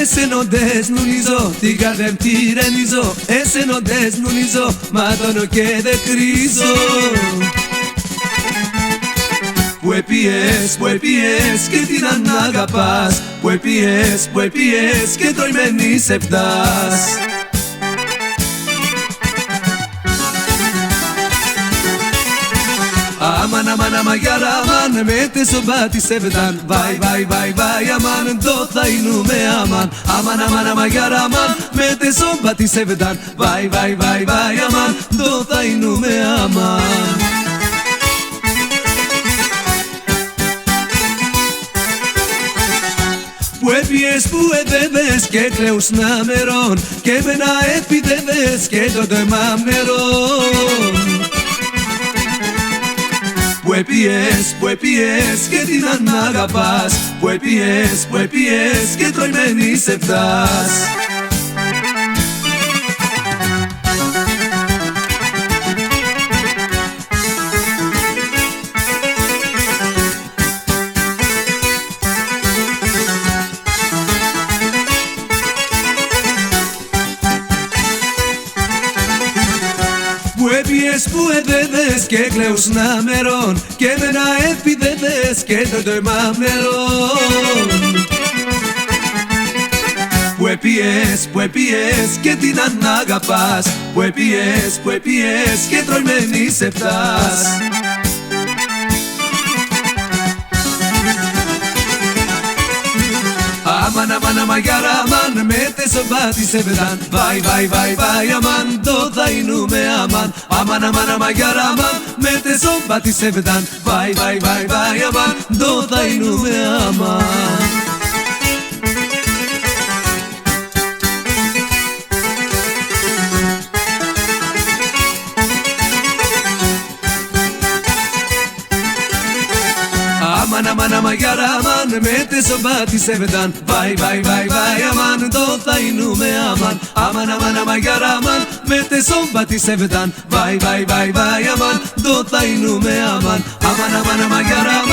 Ese no desnunizo, ti gardem tirenizo. Ese no desnunizo, madonna che de criso. Πού πιες και την αναγαπάς. Πού πιες και τροημένη σε φτάς. Aman, aman, aman, yaraman, mete sobati sevdan. Vai, vai, vai, vai, aman, dota inume aman. Aman, aman, aman, yaraman, mete sobati sevdan. Vai, vai, vai, vai, aman, dota inume aman. Που έπιες και κλαίους να μερών και με να επιδεύες και το τεμά μερών. Που έπιες και την αναγαπάς. Που έπιες και τροημένη σε φτάς. Που έδευες και κλαίους να μερών και με να επιδεύες και το τοιμά μερών. Που έπιες και την αναγαπάς. Που έπιες και τροημένη σε φτάς. Aman, aman, aman, yaraman, mete sobati sevdan. Vai, vai, vai, vai, aman, dota inume aman. Aman, aman, aman, yaraman, mete sobati sevdan. Vai, vai, vai, vai, aman, dota inume aman. Aman, aman, aman, yaraman, mete sobati sevdan. Vai, vai, vai, vai, aman, dota inume aman. Aman, aman, aman, yaraman, mete sobati sevdan. Vai, vai, vai, vai, aman, dota inume aman. Aman, aman, aman, yaraman.